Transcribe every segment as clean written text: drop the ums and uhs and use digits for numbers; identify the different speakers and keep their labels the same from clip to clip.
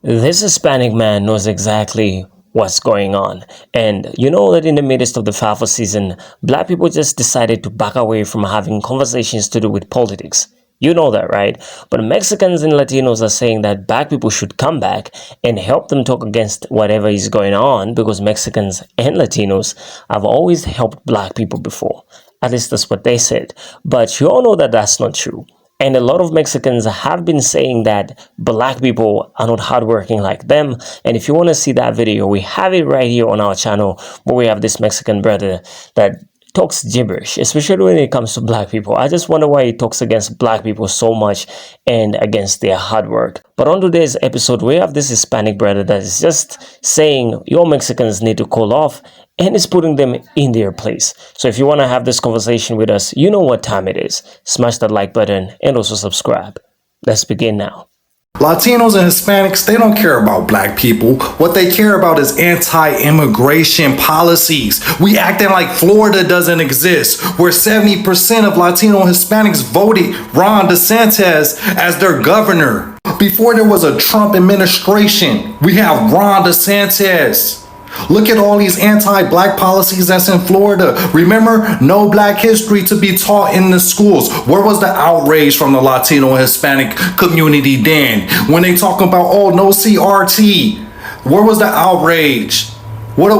Speaker 1: This Hispanic man knows exactly what's going on. And you know that in the midst of the FIFA season, black people just decided to back away from having conversations to do with politics. You know that, right? But Mexicans and Latinos are saying that black people should come back and help them talk against whatever is going on because Mexicans and Latinos have always helped black people before. At least that's what they said. But you all know that that's not true. And a lot of Mexicans have been saying that black people are not hardworking like them. And if you want to see that video, we have it right here on our channel where we have this Mexican brother that talks gibberish, especially when it comes to black people. I just wonder why he talks against black people so much and against their hard work. But on today's episode, we have this Hispanic brother that is just saying your Mexicans need to call off and is putting them in their place. So if you want to have this conversation with us, you know what time it is. Smash that like button and also subscribe. Let's begin now.
Speaker 2: Latinos and Hispanics, they don't care about black people. What they care about is anti-immigration policies. We acting like Florida doesn't exist, where 70% of Latino and Hispanics voted Ron DeSantis as their governor. Before there was a Trump administration, we have Ron DeSantis. Look at all these anti-black policies that's in Florida. Remember, no black history to be taught in the schools. Where was the outrage from the Latino and Hispanic community then? When they talk about, oh, no CRT, where was the outrage? What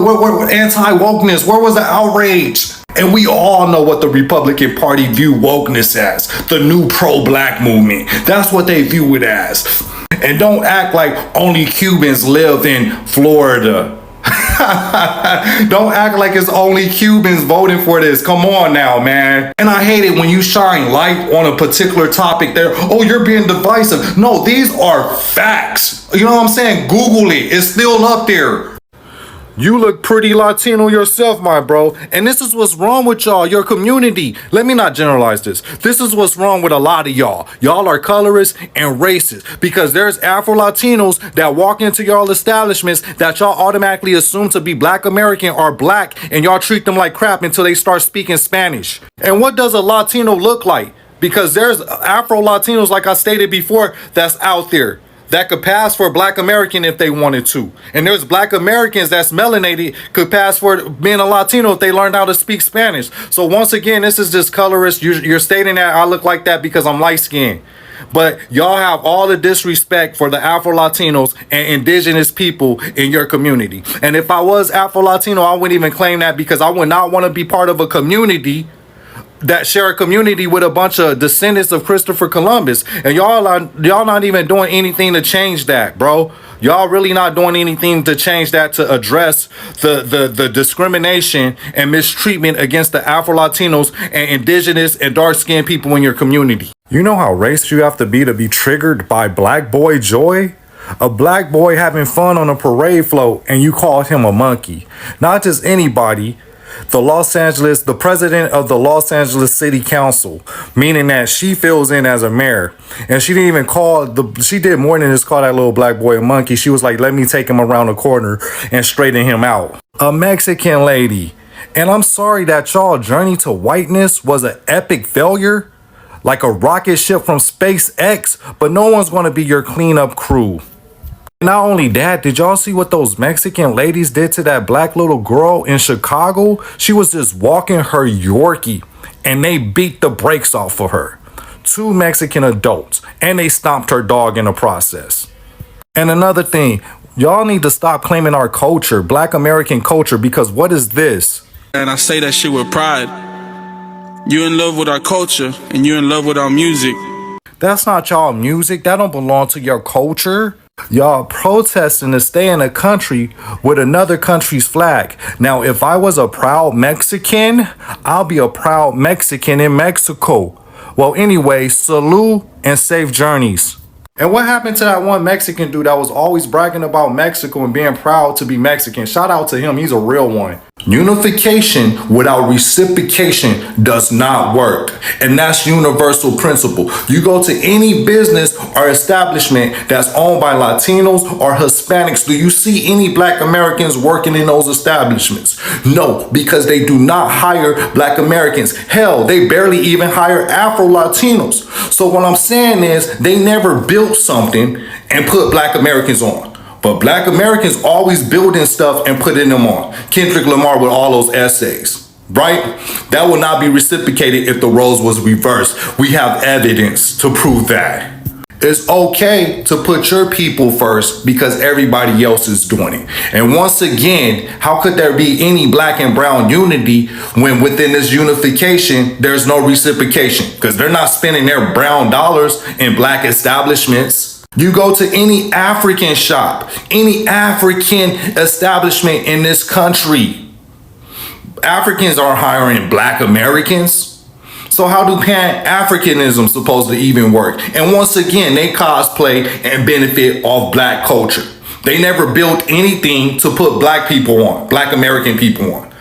Speaker 2: anti-wokeness, where was the outrage? And we all know what the Republican Party view wokeness as. The new pro-black movement. That's what they view it as. And don't act like only Cubans live in Florida. Don't act like it's only Cubans voting for this. Come on now, man. And I hate it when you shine light on a particular topic there. Oh, you're being divisive. No, these are facts. You know what I'm saying? Google it. It's still up there. You look pretty Latino yourself, my bro. And this is what's wrong with y'all, your community. Let me not generalize this. This is what's wrong with a lot of y'all. Y'all are colorist and racist because there's Afro-Latinos that walk into y'all establishments that y'all automatically assume to be black American or black, and y'all treat them like crap until they start speaking Spanish. And what does a Latino look like? Because there's Afro-Latinos, like I stated before, that's out there that could pass for black American if they wanted to. And there's black Americans that's melanated could pass for being a Latino if they learned how to speak Spanish. So once again, this is just colorist. You're stating that I look like that because I'm light skinned. But y'all have all the disrespect for the Afro-Latinos and indigenous people in your community. And if I was Afro-Latino, I wouldn't even claim that because I would not want to be part of a community that share a community with a bunch of descendants of Christopher Columbus. And y'all not even doing anything to change that, bro. Y'all really not doing anything to change that, to address the discrimination and mistreatment against the Afro-Latinos and indigenous and dark-skinned people in your community. You know how racist you have to be triggered by black boy joy? A black boy having fun on a parade float and you called him a monkey. Not just anybody. The president of the Los Angeles City Council, meaning that she fills in as a mayor. And she didn't even she did more than just call that little black boy a monkey. She was like, let me take him around the corner and straighten him out. A Mexican lady. And I'm sorry that y'all journey to whiteness was an epic failure, like a rocket ship from SpaceX, but no one's going to be your cleanup crew. Not only that, did y'all see what those Mexican ladies did to that black little girl in Chicago? She was just walking her Yorkie and they beat the brakes off of her. 2 Mexican adults, and they stomped her dog in the process. And another thing, y'all need to stop claiming our culture, black American culture, because what is this?
Speaker 3: And I say that shit with pride. You in love with our culture and you in love with our music.
Speaker 2: That's not y'all music. That don't belong to your culture. Y'all protesting to stay in a country with another country's flag. Now, if I was a proud Mexican, I'll be a proud Mexican in Mexico. Well, anyway, salute and safe journeys. And what happened to that one Mexican dude that was always bragging about Mexico and being proud to be Mexican? Shout out to him. He's a real one. Unification without reciprocation does not work. And that's universal principle. You go to any business or establishment that's owned by Latinos or Hispanics, do you see any black Americans working in those establishments? No, because they do not hire black Americans. Hell, they barely even hire Afro-Latinos. So what I'm saying is they never built something and put black Americans on. But black Americans always building stuff and putting them on. Kendrick Lamar with all those essays, right? That will not be reciprocated if the roles was reversed. We have evidence to prove that. It's okay to put your people first because everybody else is doing it. And once again, how could there be any black and brown unity when within this unification, there's no reciprocation? Because they're not spending their brown dollars in black establishments. You go to any African shop, any African establishment in this country, Africans are hiring black Americans. So how do Pan-Africanism supposed to even work? And once again, they cosplay and benefit off black culture. They never built anything to put black people on, black American people on.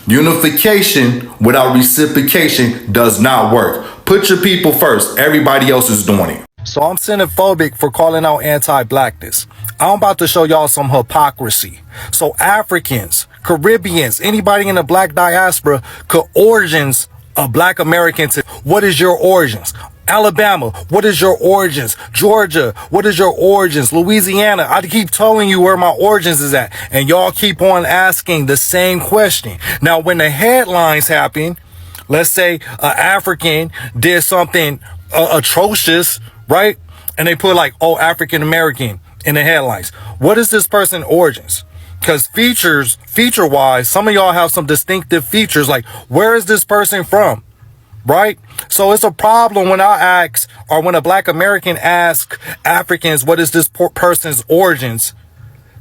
Speaker 2: Unification without reciprocation does not work. Put your people first. Everybody else is doing it. So I'm xenophobic for calling out anti-blackness. I'm about to show y'all some hypocrisy. So Africans, Caribbeans, anybody in the black diaspora could origins a black American to what is your origins? Alabama, what is your origins? Georgia, what is your origins? Louisiana, I keep telling you where my origins is at. And y'all keep on asking the same question. Now, when the headlines happen, let's say an African did something atrocious, right? And they put like, oh, African American in the headlines. What is this person's origins? Because feature wise, some of y'all have some distinctive features. Like, where is this person from? Right? So it's a problem when I ask, or when a black American asks Africans, what is this person's origins?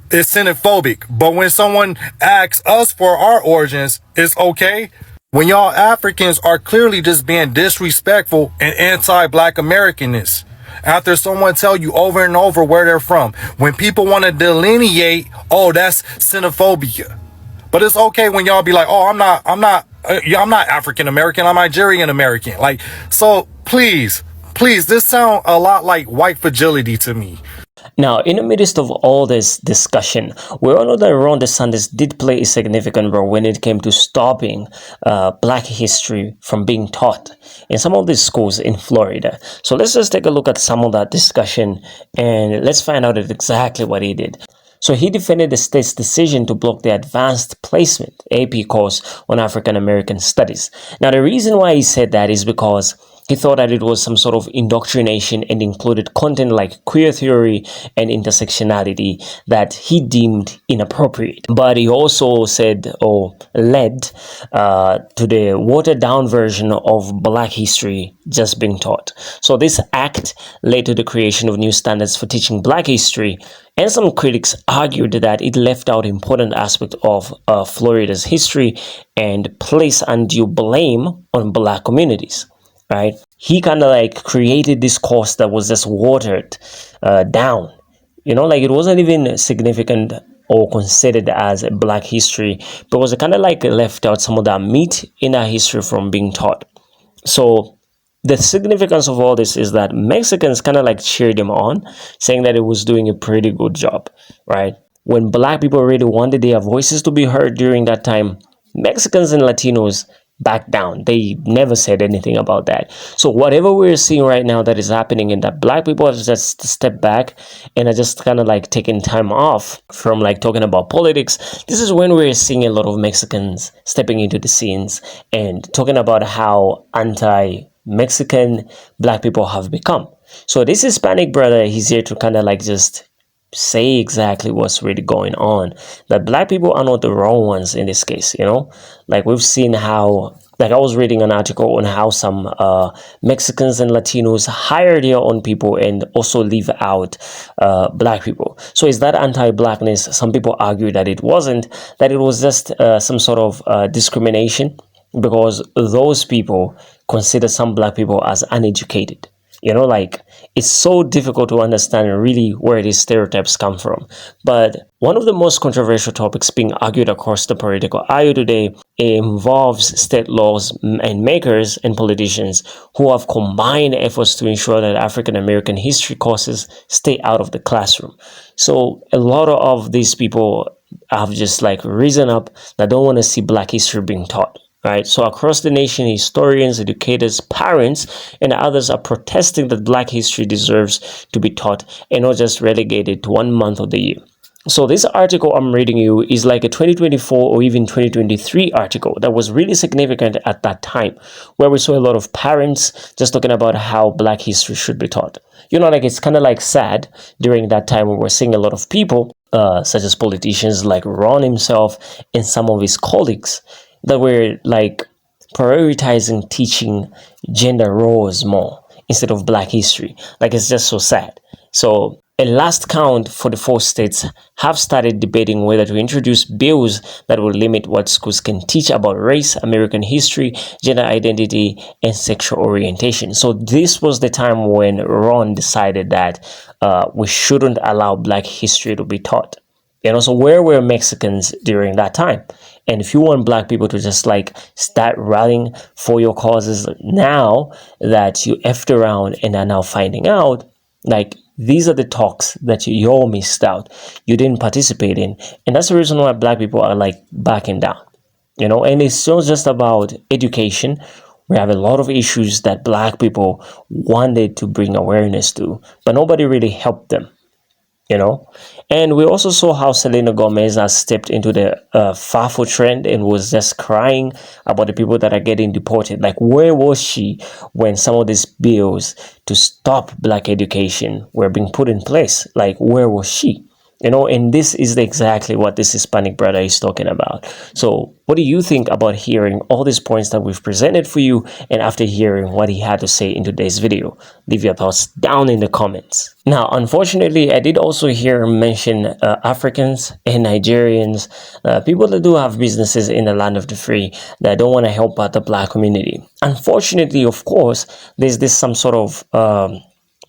Speaker 2: It's xenophobic. But when someone asks us for our origins, it's okay. When y'all Africans are clearly just being disrespectful and anti-black Americanness. After someone tell you over and over where they're from. When people want to delineate, oh, that's xenophobia. But it's okay when y'all be like, oh, I'm not African American, I'm Nigerian American. Like, so please, this sound a lot like white fragility to me.
Speaker 1: Now, in the midst of all this discussion, we all know that Ron DeSantis did play a significant role when it came to stopping black history from being taught in some of these schools in Florida. So let's just take a look at some of that discussion and let's find out exactly what he did. So he defended the state's decision to block the advanced placement AP course on African American studies. Now, the reason why he said that is because he thought that it was some sort of indoctrination and included content like queer theory and intersectionality that he deemed inappropriate. But he also said or led to the watered down version of Black history just being taught. So this act led to the creation of new standards for teaching Black history, and some critics argued that it left out important aspects of Florida's history and placed undue blame on Black communities. Right? He kind of like created this course that was just watered down. You know, like it wasn't even significant or considered as a Black history because it kind of like left out some of that meat in our history from being taught. So the significance of all this is that Mexicans kind of like cheered him on, saying that it was doing a pretty good job, right? When Black people really wanted their voices to be heard during that time, Mexicans and Latinos back down. They never said anything about that. So whatever we're seeing right now that is happening in that Black people have just stepped back and are just kind of like taking time off from like talking about politics. This is when we're seeing a lot of Mexicans stepping into the scenes and talking about how anti-Mexican Black people have become. So this Hispanic brother, he's here to kind of like just say exactly what's really going on, that Black people are not the wrong ones in this case. You know, like we've seen how, like I was reading an article on how some Mexicans and Latinos hire their own people and also leave out Black people. So is that anti-Blackness? Some people argue that it wasn't, that it was just some sort of discrimination because those people consider some Black people as uneducated. You know, like it's so difficult to understand really where these stereotypes come from. But one of the most controversial topics being argued across the political aisle today involves state laws and makers and politicians who have combined efforts to ensure that African American history courses stay out of the classroom. So a lot of these people have just like risen up that don't want to see Black history being taught. Right. So across the nation, historians, educators, parents, and others are protesting that Black history deserves to be taught and not just relegated to 1 month of the year. So this article I'm reading you is like a 2024 or even 2023 article that was really significant at that time, where we saw a lot of parents just talking about how Black history should be taught. Like it's kind of like sad during that time when we're seeing a lot of people, such as politicians like Ron himself and some of his colleagues, that were like prioritizing teaching gender roles more instead of Black history. Like it's just so sad. So a last count for the 4 states have started debating whether to introduce bills that will limit what schools can teach about race, American history, gender identity, and sexual orientation. So this was the time when Ron decided that we shouldn't allow Black history to be taught. So where were Mexicans during that time? And if you want Black people to just like start rallying for your causes now that you effed around and are now finding out, like these are the talks that you all missed out. You didn't participate in. And that's the reason why Black people are like backing down. And it's not just about education. We have a lot of issues that Black people wanted to bring awareness to, but nobody really helped them you know. And we also saw how Selena Gomez has stepped into the FAFO trend and was just crying about the people that are getting deported. Like, where was she when some of these bills to stop Black education were being put in place? Like, where was she? And this is exactly what this Hispanic brother is talking about. So what do you think about hearing all these points that we've presented for you, and after hearing what he had to say in today's video? Leave your thoughts down in the comments. Now, unfortunately, I did also hear him mention Africans and Nigerians, people that do have businesses in the land of the free that don't want to help out the Black community. Unfortunately, of course, there's this some sort of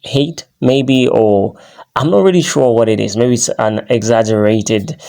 Speaker 1: hate maybe, or I'm not really sure what it is. Maybe it's an exaggerated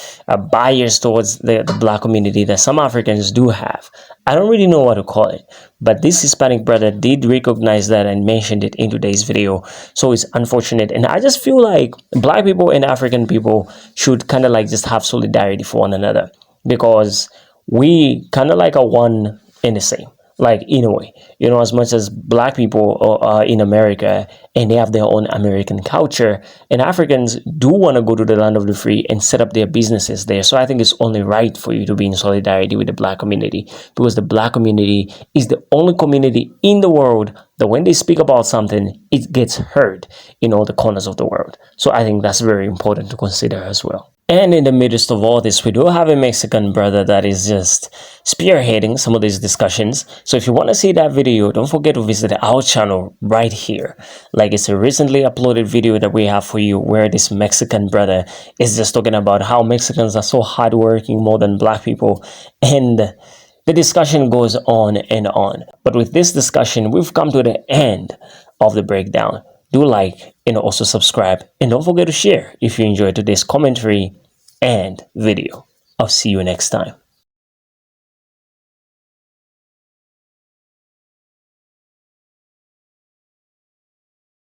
Speaker 1: bias towards the Black community that some Africans do have. I don't really know what to call it, but this Hispanic brother did recognize that and mentioned it in today's video. So it's unfortunate, and I just feel like Black people and African people should kind of like just have solidarity for one another, because we kind of like are one and the same. Like, in a way, as much as Black people are in America and they have their own American culture, and Africans do want to go to the land of the free and set up their businesses there. So I think it's only right for you to be in solidarity with the Black community, because the Black community is the only community in the world that when they speak about something, it gets heard in all the corners of the world. So I think that's very important to consider as well. And in the midst of all this, we do have a Mexican brother that is just spearheading some of these discussions. So if you want to see that video, don't forget to visit our channel right here. Like, it's a recently uploaded video that we have for you, where this Mexican brother is just talking about how Mexicans are so hardworking more than Black people. And the discussion goes on and on. But with this discussion, we've come to the end of the breakdown. Do like and also subscribe, and don't forget to share if you enjoyed today's commentary and video. I'll see you next time.